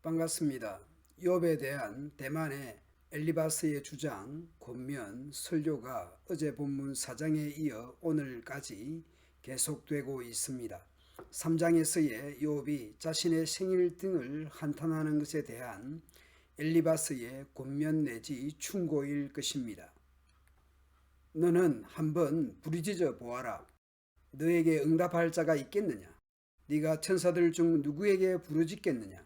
반갑습니다. 욥에 대한 대만의 엘리바스의 주장, 권면, 설교가 어제 본문 4장에 이어 오늘까지 계속되고 있습니다. 3장에서의 욥이 자신의 생일 등을 한탄하는 것에 대한 엘리바스의 권면 내지 충고일 것입니다. 너는 한번 부르짖어 보아라. 너에게 응답할 자가 있겠느냐? 네가 천사들 중 누구에게 부르짖겠느냐?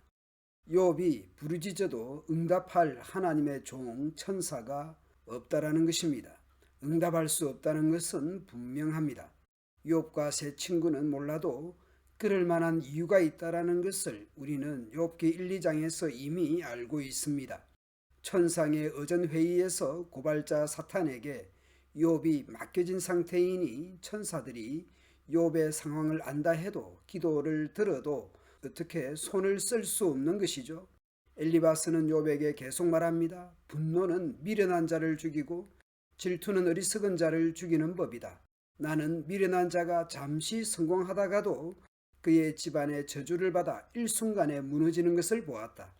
욥이 부르짖어도 응답할 하나님의 종 천사가 없다라는 것입니다. 응답할 수 없다는 것은 분명합니다. 욥과 세 친구는 몰라도 그럴 만한 이유가 있다라는 것을 우리는 욥기 1, 2장에서 이미 알고 있습니다. 천상의 어전회의에서 고발자 사탄에게 욥이 맡겨진 상태이니 천사들이 욥의 상황을 안다 해도 기도를 들어도 어떻게 손을 쓸 수 없는 것이죠. 엘리바스는 욥에게 계속 말합니다. 분노는 미련한 자를 죽이고 질투는 어리석은 자를 죽이는 법이다. 나는 미련한 자가 잠시 성공하다가도 그의 집안의 저주를 받아 일순간에 무너지는 것을 보았다.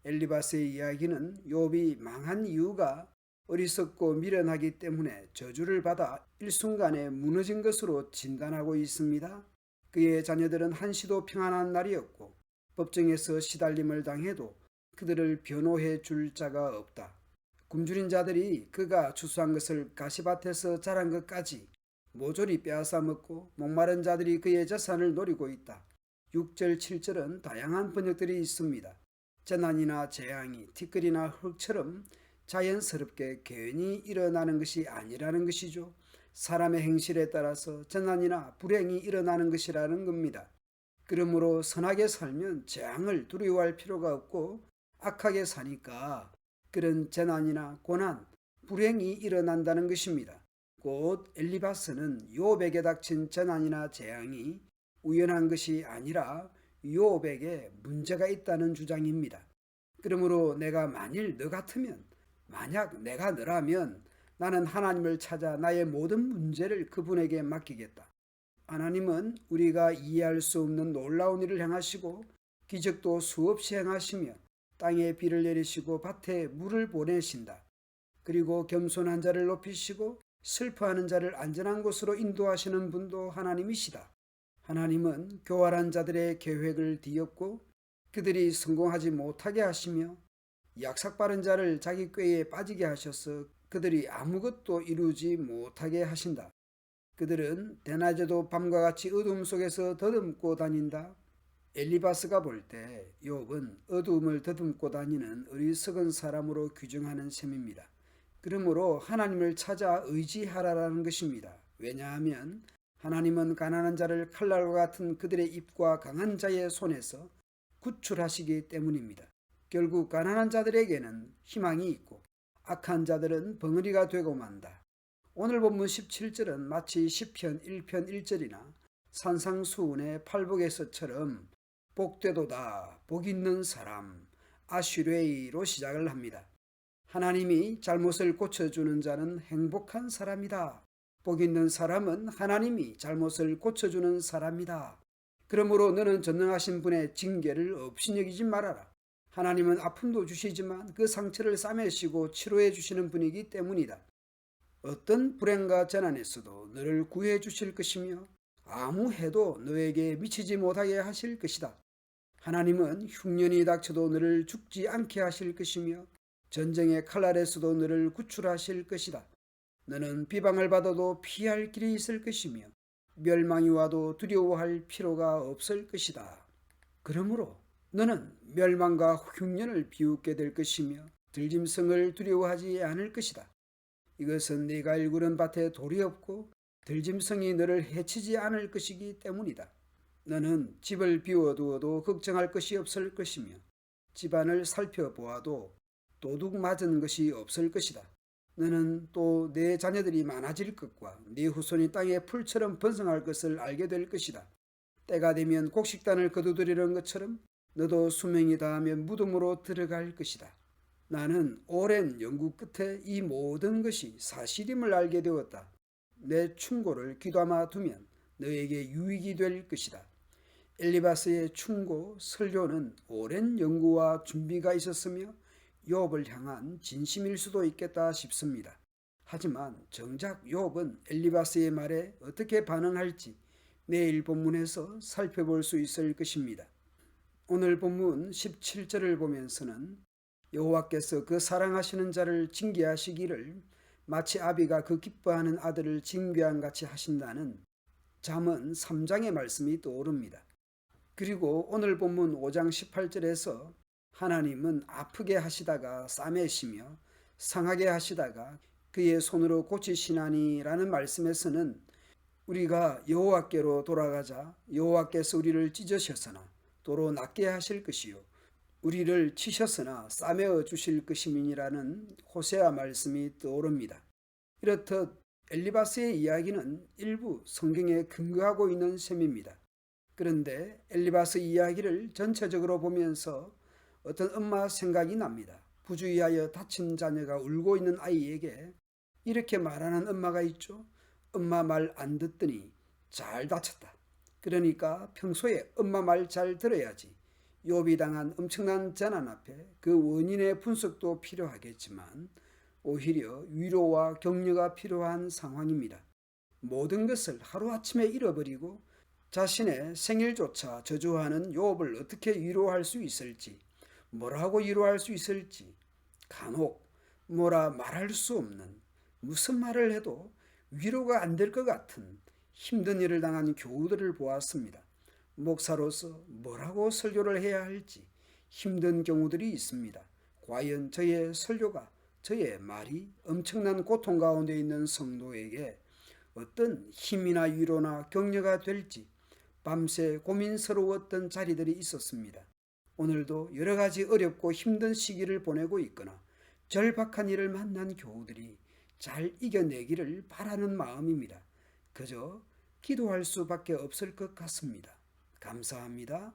엘리바스의 이야기는 욥이 망한 이유가 어리석고 미련하기 때문에 저주를 받아 일순간에 무너진 것으로 진단하고 있습니다. 그의 자녀들은 한시도 평안한 날이었고 법정에서 시달림을 당해도 그들을 변호해 줄 자가 없다. 굶주린 자들이 그가 추수한 것을 가시밭에서 자란 것까지 모조리 빼앗아 먹고 목마른 자들이 그의 재산을 노리고 있다. 6절 7절은 다양한 번역들이 있습니다. 재난이나 재앙이 티끌이나 흙처럼 자연스럽게 괜히 일어나는 것이 아니라는 것이죠. 사람의 행실에 따라서 재난이나 불행이 일어나는 것이라는 겁니다. 그러므로 선하게 살면 재앙을 두려워할 필요가 없고 악하게 사니까 그런 재난이나 고난, 불행이 일어난다는 것입니다. 곧 엘리바스는 욥에게 닥친 재난이나 재앙이 우연한 것이 아니라 욥에게 문제가 있다는 주장입니다. 그러므로 내가 만일 너 같으면, 만약 내가 너라면 나는 하나님을 찾아 나의 모든 문제를 그분에게 맡기겠다. 하나님은 우리가 이해할 수 없는 놀라운 일을 행하시고 기적도 수없이 행하시며 땅에 비를 내리시고 밭에 물을 보내신다. 그리고 겸손한 자를 높이시고 슬퍼하는 자를 안전한 곳으로 인도하시는 분도 하나님이시다. 하나님은 교활한 자들의 계획을 뒤엎고 그들이 성공하지 못하게 하시며 약삭빠른 자를 자기 꾀에 빠지게 하셔서 그들이 아무것도 이루지 못하게 하신다. 그들은 대낮에도 밤과 같이 어두움 속에서 더듬고 다닌다. 엘리바스가 볼 때 욥은 어두움을 더듬고 다니는 어리석은 사람으로 규정하는 셈입니다. 그러므로 하나님을 찾아 의지하라라는 것입니다. 왜냐하면 하나님은 가난한 자를 칼날과 같은 그들의 입과 강한 자의 손에서 구출하시기 때문입니다. 결국 가난한 자들에게는 희망이 있고 악한 자들은 벙어리가 되고 만다. 오늘 본문 17절은 마치 시편 1편 1절이나 산상수훈의 팔복에서처럼 복되도다 복 있는 사람 아슈레이로 시작을 합니다. 하나님이 잘못을 고쳐주는 자는 행복한 사람이다. 복 있는 사람은 하나님이 잘못을 고쳐주는 사람이다. 그러므로 너는 전능하신 분의 징계를 없이 여기지 말아라. 하나님은 아픔도 주시지만 그 상처를 싸매시고 치료해 주시는 분이기 때문이다. 어떤 불행과 재난에서도 너를 구해 주실 것이며 아무 해도 너에게 미치지 못하게 하실 것이다. 하나님은 흉년이 닥쳐도 너를 죽지 않게 하실 것이며 전쟁의 칼날에서도 너를 구출하실 것이다. 너는 비방을 받아도 피할 길이 있을 것이며 멸망이 와도 두려워할 필요가 없을 것이다. 그러므로 너는 멸망과 흉년을 비웃게 될 것이며 들짐승을 두려워하지 않을 것이다. 이것은 네가 일구는 밭에 돌이 없고 들짐승이 너를 해치지 않을 것이기 때문이다. 너는 집을 비워두어도 걱정할 것이 없을 것이며 집안을 살펴보아도 도둑 맞은 것이 없을 것이다. 너는 또 내 자녀들이 많아질 것과 네 후손이 땅에 풀처럼 번성할 것을 알게 될 것이다. 때가 되면 곡식단을 거두드리는 것처럼 너도 수명이 다하면 무덤으로 들어갈 것이다. 나는 오랜 연구 끝에 이 모든 것이 사실임을 알게 되었다. 내 충고를 귀담아 두면 너에게 유익이 될 것이다. 엘리바스의 충고, 설교는 오랜 연구와 준비가 있었으며 욥을 향한 진심일 수도 있겠다 싶습니다. 하지만 정작 욥은 엘리바스의 말에 어떻게 반응할지 내일 본문에서 살펴볼 수 있을 것입니다. 오늘 본문 17절을 보면서는 여호와께서 그 사랑하시는 자를 징계하시기를 마치 아비가 그 기뻐하는 아들을 징계한 같이 하신다는 잠언 3장의 말씀이 떠오릅니다. 그리고 오늘 본문 5장 18절에서 하나님은 아프게 하시다가 싸매시며 상하게 하시다가 그의 손으로 고치시나니라는 말씀에서는 우리가 여호와께로 돌아가자 여호와께서 우리를 찢으셨으나 도로 낫게 하실 것이요 우리를 치셨으나 싸매어 주실 것임이니라는 호세아 말씀이 떠오릅니다. 이렇듯 엘리바스의 이야기는 일부 성경에 근거하고 있는 셈입니다. 그런데 엘리바스 이야기를 전체적으로 보면서 어떤 엄마 생각이 납니다. 부주의하여 다친 자녀가 울고 있는 아이에게 이렇게 말하는 엄마가 있죠. 엄마 말 안 듣더니 잘 다쳤다. 그러니까 평소에 엄마 말 잘 들어야지. 욥이 당한 엄청난 재난 앞에 그 원인의 분석도 필요하겠지만 오히려 위로와 격려가 필요한 상황입니다. 모든 것을 하루아침에 잃어버리고 자신의 생일조차 저주하는 욥을 어떻게 위로할 수 있을지, 뭐라고 위로할 수 있을지, 간혹 뭐라 말할 수 없는, 무슨 말을 해도 위로가 안 될 것 같은 힘든 일을 당한 교우들을 보았습니다. 목사로서 뭐라고 설교를 해야 할지 힘든 경우들이 있습니다. 과연 저의 설교가, 저의 말이 엄청난 고통 가운데 있는 성도에게 어떤 힘이나 위로나 격려가 될지 밤새 고민스러웠던 자리들이 있었습니다. 오늘도 여러 가지 어렵고 힘든 시기를 보내고 있거나 절박한 일을 만난 교우들이 잘 이겨내기를 바라는 마음입니다. 그저 기도할 수밖에 없을 것 같습니다. 감사합니다.